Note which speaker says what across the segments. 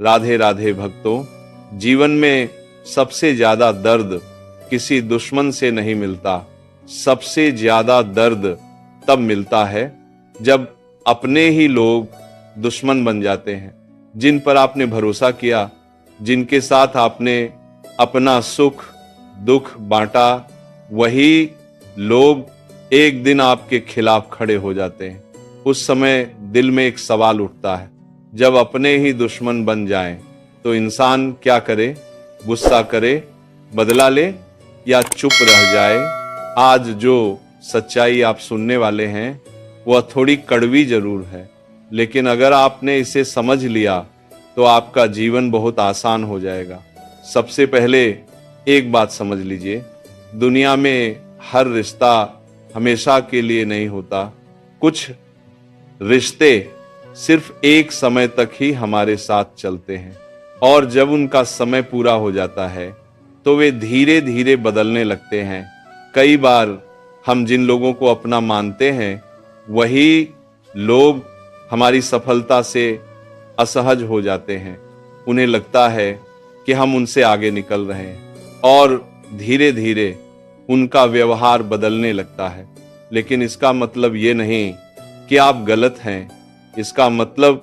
Speaker 1: राधे राधे भक्तों। जीवन में सबसे ज्यादा दर्द किसी दुश्मन से नहीं मिलता। सबसे ज्यादा दर्द तब मिलता है जब अपने ही लोग दुश्मन बन जाते हैं। जिन पर आपने भरोसा किया, जिनके साथ आपने अपना सुख दुख बांटा, वही लोग एक दिन आपके खिलाफ खड़े हो जाते हैं। उस समय दिल में एक सवाल उठता है, जब अपने ही दुश्मन बन जाएं तो इंसान क्या करे? गुस्सा करे, बदला ले, या चुप रह जाए? आज जो सच्चाई आप सुनने वाले हैं वह थोड़ी कड़वी जरूर है, लेकिन अगर आपने इसे समझ लिया तो आपका जीवन बहुत आसान हो जाएगा। सबसे पहले एक बात समझ लीजिए, दुनिया में हर रिश्ता हमेशा के लिए नहीं होता। कुछ रिश्ते सिर्फ एक समय तक ही हमारे साथ चलते हैं, और जब उनका समय पूरा हो जाता है तो वे धीरे धीरे बदलने लगते हैं। कई बार हम जिन लोगों को अपना मानते हैं वही लोग हमारी सफलता से असहज हो जाते हैं। उन्हें लगता है कि हम उनसे आगे निकल रहे हैं, और धीरे धीरे उनका व्यवहार बदलने लगता है। लेकिन इसका मतलब ये नहीं कि आप गलत हैं। इसका मतलब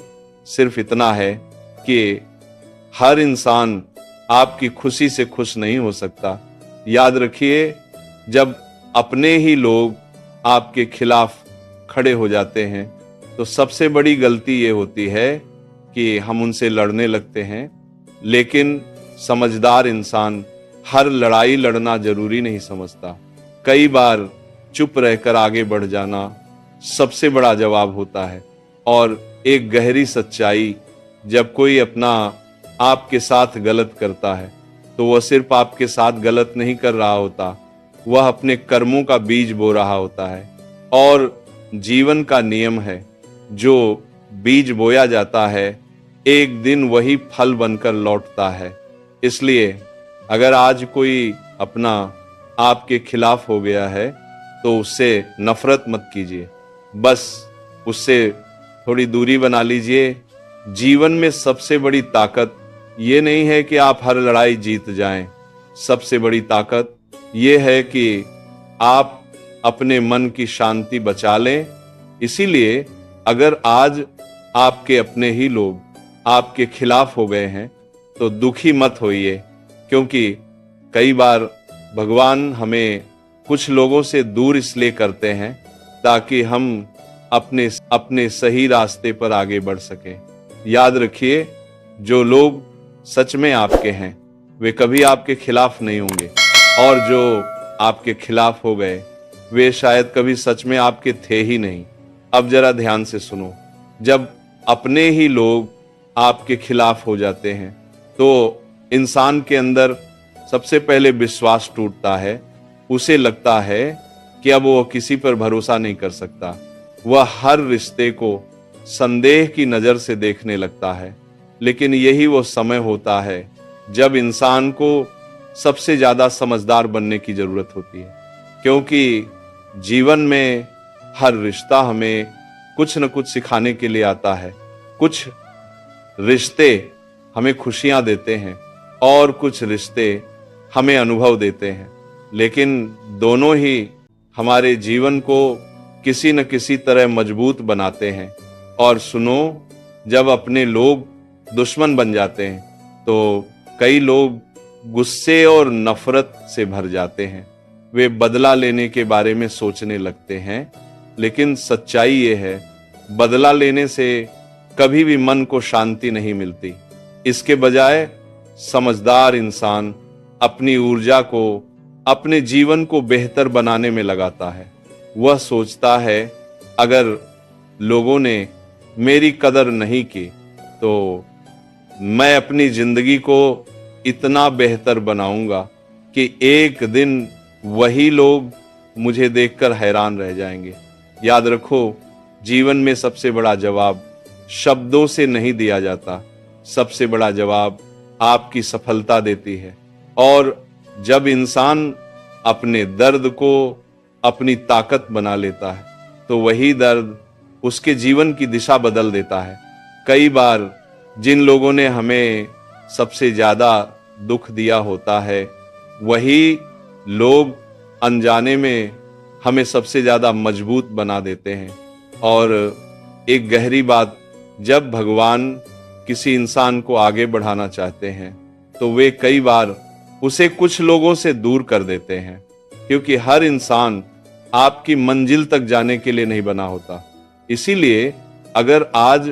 Speaker 1: सिर्फ इतना है कि हर इंसान आपकी खुशी से खुश नहीं हो सकता। याद रखिए, जब अपने ही लोग आपके खिलाफ खड़े हो जाते हैं तो सबसे बड़ी गलती ये होती है कि हम उनसे लड़ने लगते हैं। लेकिन समझदार इंसान हर लड़ाई लड़ना जरूरी नहीं समझता। कई बार चुप रहकर आगे बढ़ जाना सबसे बड़ा जवाब होता है। और एक गहरी सच्चाई, जब कोई अपना आपके साथ गलत करता है तो वह सिर्फ आपके साथ गलत नहीं कर रहा होता, वह अपने कर्मों का बीज बो रहा होता है। और जीवन का नियम है, जो बीज बोया जाता है एक दिन वही फल बनकर लौटता है। इसलिए अगर आज कोई अपना आपके खिलाफ हो गया है तो उससे नफरत मत कीजिए, बस उससे थोड़ी दूरी बना लीजिए। जीवन में सबसे बड़ी ताकत ये नहीं है कि आप हर लड़ाई जीत जाएं। सबसे बड़ी ताकत ये है कि आप अपने मन की शांति बचा लें। इसीलिए अगर आज आपके अपने ही लोग आपके खिलाफ हो गए हैं तो दुखी मत होइए, क्योंकि कई बार भगवान हमें कुछ लोगों से दूर इसलिए करते हैं ताकि हम अपने सही रास्ते पर आगे बढ़ सकें। याद रखिए, जो लोग सच में आपके हैं वे कभी आपके खिलाफ नहीं होंगे, और जो आपके खिलाफ हो गए वे शायद कभी सच में आपके थे ही नहीं। अब जरा ध्यान से सुनो, जब अपने ही लोग आपके खिलाफ हो जाते हैं तो इंसान के अंदर सबसे पहले विश्वास टूटता है। उसे लगता है कि अब वो किसी पर भरोसा नहीं कर सकता। वह हर रिश्ते को संदेह की नजर से देखने लगता है। लेकिन यही वो समय होता है जब इंसान को सबसे ज्यादा समझदार बनने की जरूरत होती है, क्योंकि जीवन में हर रिश्ता हमें कुछ न कुछ सिखाने के लिए आता है। कुछ रिश्ते हमें खुशियां देते हैं और कुछ रिश्ते हमें अनुभव देते हैं, लेकिन दोनों ही हमारे जीवन को किसी न किसी तरह मजबूत बनाते हैं। और सुनो, जब अपने लोग दुश्मन बन जाते हैं तो कई लोग गुस्से और नफरत से भर जाते हैं। वे बदला लेने के बारे में सोचने लगते हैं, लेकिन सच्चाई ये है, बदला लेने से कभी भी मन को शांति नहीं मिलती। इसके बजाय समझदार इंसान अपनी ऊर्जा को अपने जीवन को बेहतर बनाने में लगाता है। वह सोचता है, अगर लोगों ने मेरी कदर नहीं की तो मैं अपनी जिंदगी को इतना बेहतर बनाऊंगा कि एक दिन वही लोग मुझे देखकर हैरान रह जाएंगे। याद रखो, जीवन में सबसे बड़ा जवाब शब्दों से नहीं दिया जाता, सबसे बड़ा जवाब आपकी सफलता देती है। और जब इंसान अपने दर्द को अपनी ताकत बना लेता है तो वही दर्द उसके जीवन की दिशा बदल देता है। कई बार जिन लोगों ने हमें सबसे ज्यादा दुख दिया होता है, वही लोग अनजाने में हमें सबसे ज्यादा मजबूत बना देते हैं। और एक गहरी बात, जब भगवान किसी इंसान को आगे बढ़ाना चाहते हैं तो वे कई बार उसे कुछ लोगों से दूर कर देते हैं, क्योंकि हर इंसान आपकी मंजिल तक जाने के लिए नहीं बना होता। इसीलिए अगर आज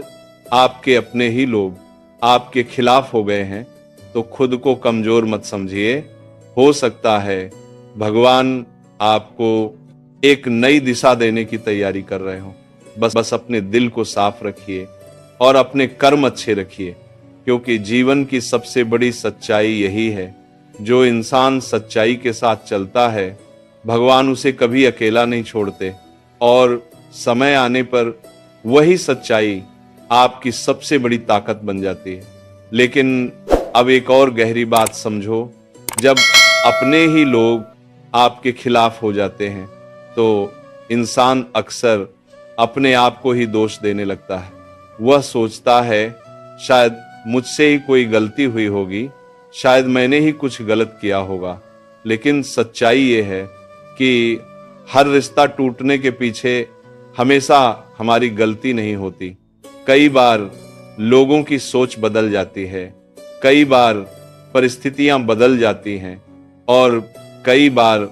Speaker 1: आपके अपने ही लोग आपके खिलाफ हो गए हैं तो खुद को कमजोर मत समझिए। हो सकता है भगवान आपको एक नई दिशा देने की तैयारी कर रहे हो। बस अपने दिल को साफ रखिए और अपने कर्म अच्छे रखिए, क्योंकि जीवन की सबसे बड़ी सच्चाई यही है, जो इंसान सच्चाई के साथ चलता है भगवान उसे कभी अकेला नहीं छोड़ते, और समय आने पर वही सच्चाई आपकी सबसे बड़ी ताकत बन जाती है। लेकिन अब एक और गहरी बात समझो, जब अपने ही लोग आपके खिलाफ हो जाते हैं तो इंसान अक्सर अपने आप को ही दोष देने लगता है। वह सोचता है शायद मुझसे ही कोई गलती हुई होगी, शायद मैंने ही कुछ गलत किया होगा। लेकिन सच्चाई ये है कि हर रिश्ता टूटने के पीछे हमेशा हमारी गलती नहीं होती। कई बार लोगों की सोच बदल जाती है, कई बार परिस्थितियां बदल जाती हैं, और कई बार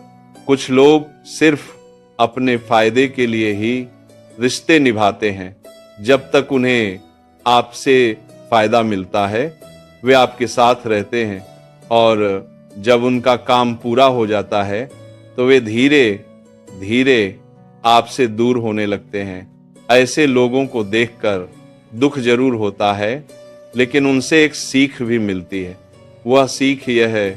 Speaker 1: कुछ लोग सिर्फ अपने फायदे के लिए ही रिश्ते निभाते हैं। जब तक उन्हें आपसे फायदा मिलता है वे आपके साथ रहते हैं, और जब उनका काम पूरा हो जाता है तो वे धीरे धीरे आपसे दूर होने लगते हैं। ऐसे लोगों को देखकर दुख जरूर होता है, लेकिन उनसे एक सीख भी मिलती है। वह सीख यह है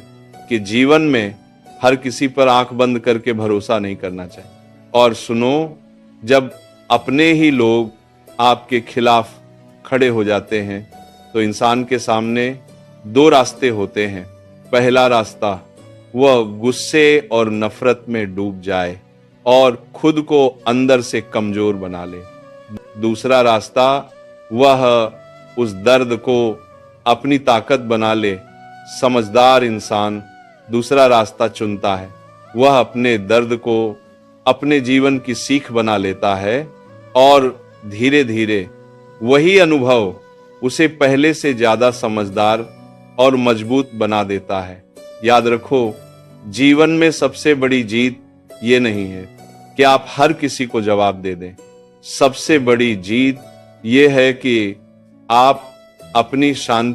Speaker 1: कि जीवन में हर किसी पर आंख बंद करके भरोसा नहीं करना चाहिए। और सुनो, जब अपने ही लोग आपके खिलाफ खड़े हो जाते हैं तो इंसान के सामने दो रास्ते होते हैं। पहला रास्ता, वह गुस्से और नफरत में डूब जाए और खुद को अंदर से कमजोर बना ले। दूसरा रास्ता, वह उस दर्द को अपनी ताकत बना ले। समझदार इंसान दूसरा रास्ता चुनता है। वह अपने दर्द को अपने जीवन की सीख बना लेता है, और धीरे धीरे वही अनुभव उसे पहले से ज्यादा समझदार और मजबूत बना देता है। याद रखो, जीवन में सबसे बड़ी जीत ये नहीं है कि आप हर किसी को जवाब दे दें। सबसे बड़ी जीत ये है कि आप अपनी शांति